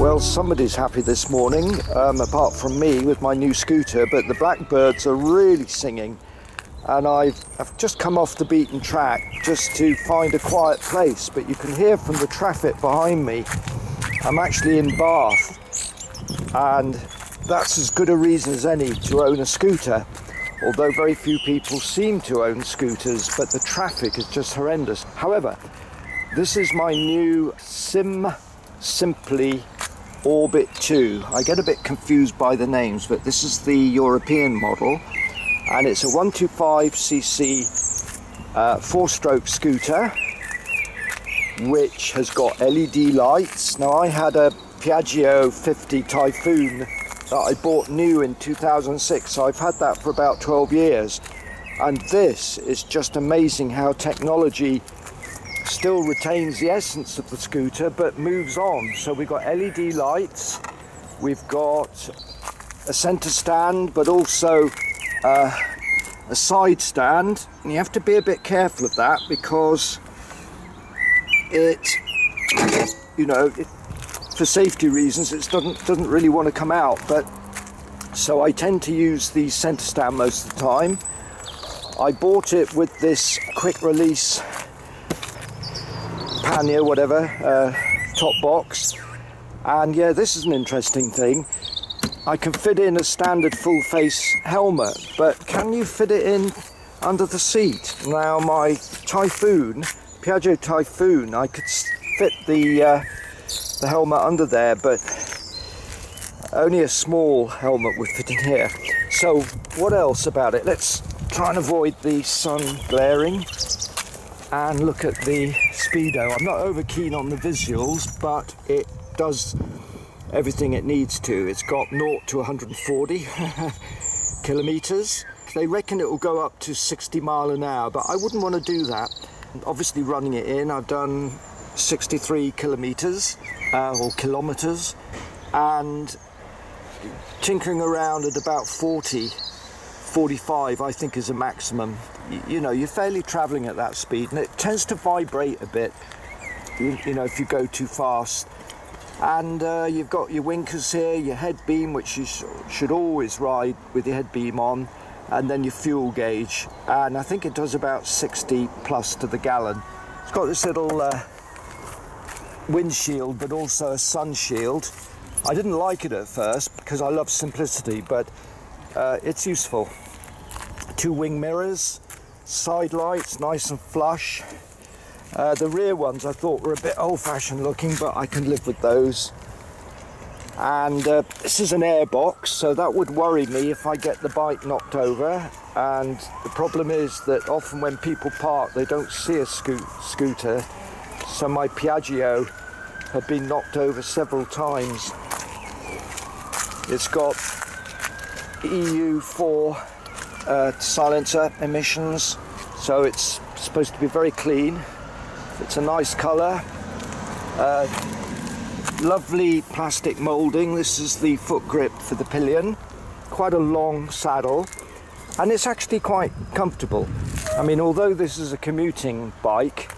Well, somebody's happy this morning, apart from me with my new scooter, but the blackbirds are really singing. And I've just come off the beaten track just to find a quiet place, but you can hear from the traffic behind me. I'm actually in Bath, and that's as good a reason as any to own a scooter, although very few people seem to own scooters, but the traffic is just horrendous. However, this is my new Sym Symply Orbit 2. I get a bit confused by the names, but this is the European model, and it's a 125cc 4-stroke scooter which has got LED lights. Now, I had a Piaggio 50 Typhoon that I bought new in 2006, so I've had that for about 12 years, and this is just amazing how technology still retains the essence of the scooter but moves on. So we've got LED lights, we've got a center stand, but also a side stand, and you have to be a bit careful of that because for safety reasons it doesn't really want to come out. But so I tend to use the center stand most of the time. I bought it with this quick release pannier, whatever, top box, and yeah, this is an interesting thing. I can fit in a standard full face helmet, but can you fit it in under the seat? Now, my Typhoon, Piaggio Typhoon, I could fit the helmet under there, but only a small helmet would fit in here. So what else about it? Let's try and avoid the sun glaring and look at the speedo. I'm not over keen on the visuals, but it does everything it needs to. It's got 0 to 140 kilometers. They reckon it will go up to 60 miles an hour, but I wouldn't want to do that. Obviously, running it in, I've done 63 kilometers or kilometers, and tinkering around at about 45 I think is a maximum. You know, you're fairly traveling at that speed, and it tends to vibrate a bit, you know, if you go too fast. And you've got your winkers here, your head beam, which you should always ride with your head beam on, and then your fuel gauge, and I think it does about 60 plus to the gallon. It's got this little windshield, but also a sun shield. I didn't like it at first because I love simplicity, but it's useful. 2 wing mirrors, side lights, nice and flush. The rear ones I thought were a bit old-fashioned looking, but I can live with those. And this is an airbox, so that would worry me if I get the bike knocked over. And the problem is that often when people park, they don't see a scooter. So my Piaggio had been knocked over several times. It's got EU4 silencer emissions, so it's supposed to be very clean. It's a nice colour. Lovely plastic moulding. This is the foot grip for the pillion. Quite a long saddle, and it's actually quite comfortable. I mean, although this is a commuting bike,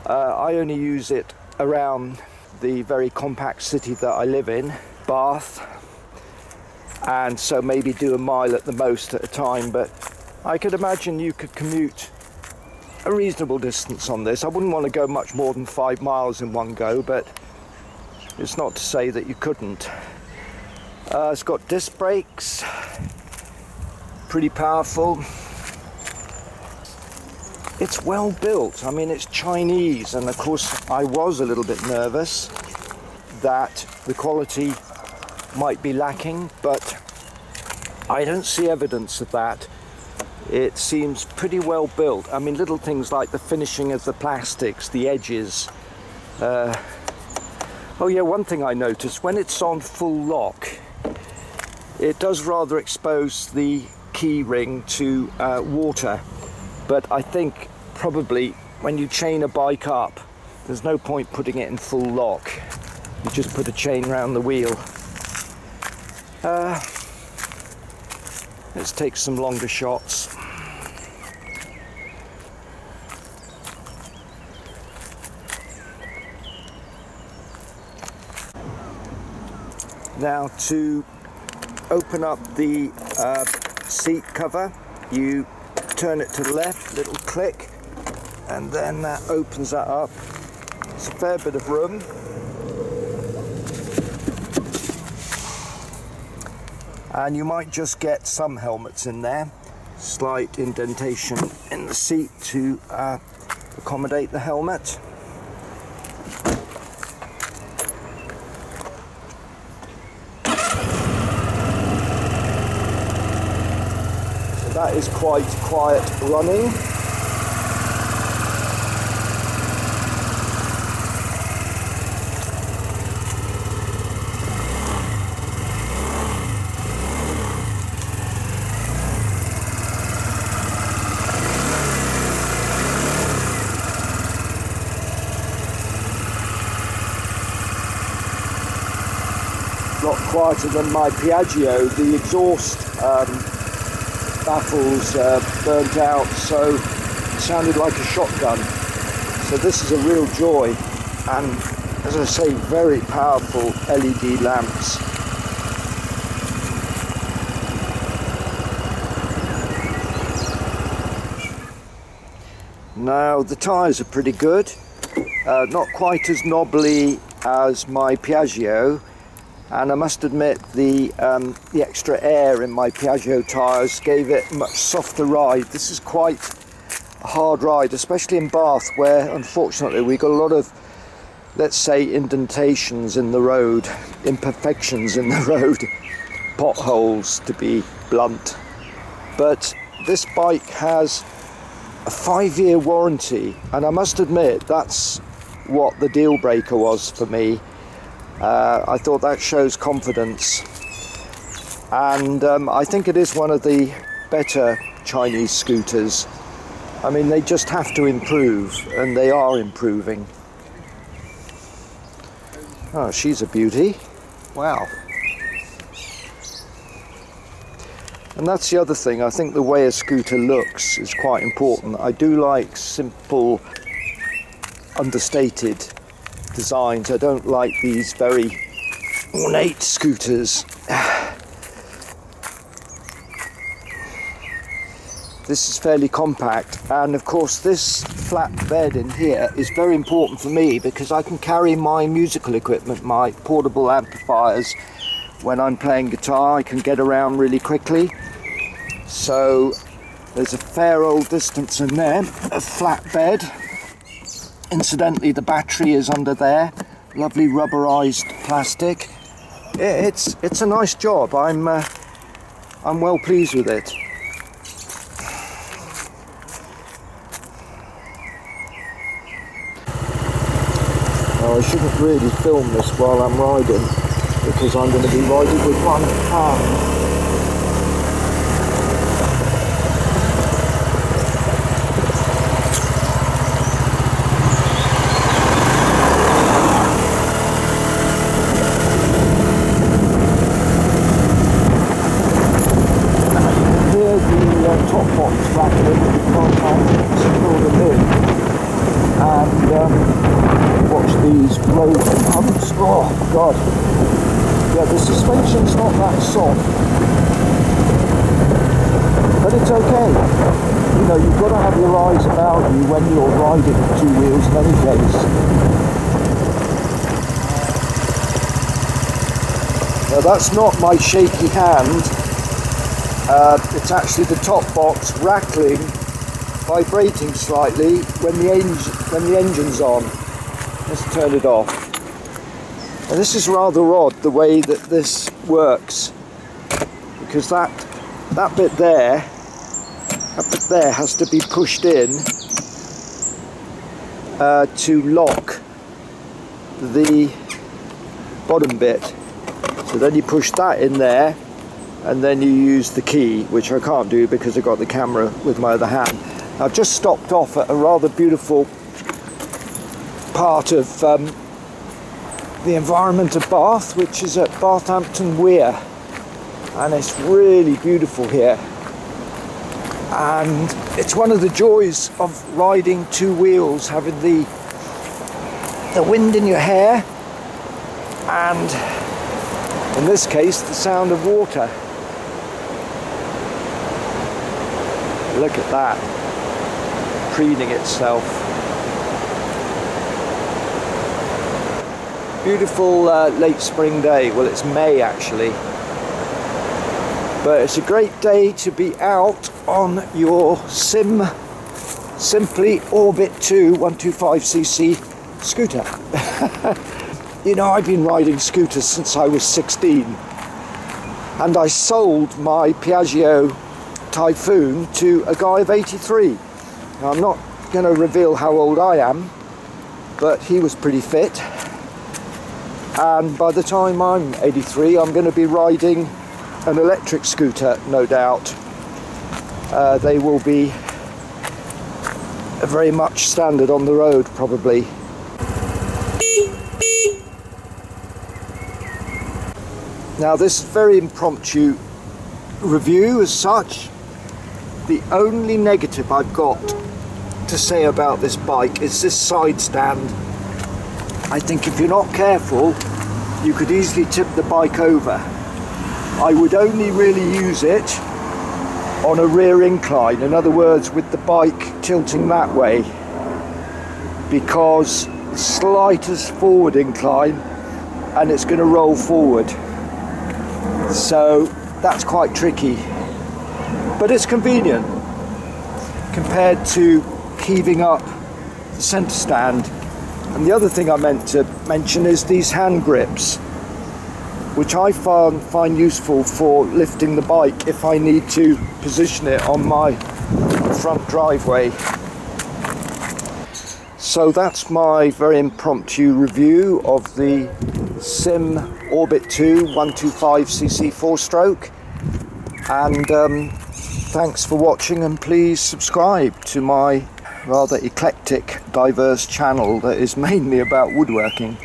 I only use it around the very compact city that I live in, Bath, and so maybe do a mile at the most at a time, but I could imagine you could commute a reasonable distance on this. I wouldn't want to go much more than 5 miles in one go, but it's not to say that you couldn't. It's got disc brakes, pretty powerful. It's well built. I mean, it's Chinese, and of course I was a little bit nervous that the quality might be lacking, but I don't see evidence of that. It seems pretty well built. I mean, little things like the finishing of the plastics, the edges. Oh yeah, one thing I noticed, when it's on full lock, it does rather expose the key ring to water. But I think probably when you chain a bike up, there's no point putting it in full lock. You just put a chain around the wheel. Let's take some longer shots. Now to open up the seat cover, you turn it to the left, little click, and then that opens that up. It's a fair bit of room. And you might just get some helmets in there. Slight indentation in the seat to accommodate the helmet. So that is quite quiet running. Lot quieter than my Piaggio. The exhaust baffles burnt out, so it sounded like a shotgun. So this is a real joy, and as I say, very powerful LED lamps. Now the tyres are pretty good, not quite as knobbly as my Piaggio. And I must admit, the extra air in my Piaggio tyres gave it a much softer ride. This is quite a hard ride, especially in Bath, where unfortunately we got a lot of, let's say, indentations in the road, imperfections in the road, potholes to be blunt. But this bike has a 5-year warranty, and I must admit that's what the deal breaker was for me. I thought that shows confidence, and I think it is one of the better Chinese scooters. I mean, they just have to improve, and they are improving. Oh, she's a beauty. Wow. And that's the other thing, I think the way a scooter looks is quite important. I do like simple, understated designs. I don't like these very ornate scooters. This is fairly compact, and of course this flat bed in here is very important for me because I can carry my musical equipment, my portable amplifiers. When I'm playing guitar, I can get around really quickly. So there's a fair old distance in there, a flat bed. Incidentally, the battery is under there, lovely rubberized plastic. It's a nice job. I'm well pleased with it. Oh, I shouldn't really film this while I'm riding because I'm going to be riding with one hand. Top box rattling with the contact, secure the lid, and watch these rolling humps. Oh god, yeah, the suspension's not that soft, but it's okay. You know, you've got to have your eyes about you when you're riding with two wheels in any case. Now that's not my shaky hand. It's actually the top box rattling, vibrating slightly when the engine's on. Let's turn it off. And this is rather odd, the way that this works, because that bit there has to be pushed in to lock the bottom bit. So then you push that in there, and then you use the key, which I can't do because I've got the camera with my other hand. I've just stopped off at a rather beautiful part of the environment of Bath, which is at Bathampton Weir, and it's really beautiful here. And it's one of the joys of riding two wheels, having the wind in your hair and In this case, the sound of water. Look at that, preening itself. Beautiful late spring day. Well, it's May actually. But it's a great day to be out on your Sym Symply Orbit 2 125cc scooter. You know, I've been riding scooters since I was 16, and I sold my Piaggio Typhoon to a guy of 83. Now, I'm not going to reveal how old I am, but he was pretty fit, and by the time I'm 83 I'm going to be riding an electric scooter, no doubt. They will be very much standard on the road, probably. Now, this is a very impromptu review as such. The only negative I've got to say about this bike is this side stand. I think if you're not careful, you could easily tip the bike over. I would only really use it on a rear incline, in other words with the bike tilting that way, because slightest forward incline and it's going to roll forward. So that's quite tricky, but it's convenient compared to heaving up the centre stand. And the other thing I meant to mention is these hand grips, which I find useful for lifting the bike if I need to position it on my front driveway. So that's my very impromptu review of the Sym Orbit 2 125cc 4-stroke, and thanks for watching, and please subscribe to my rather eclectic, diverse channel that is mainly about woodworking.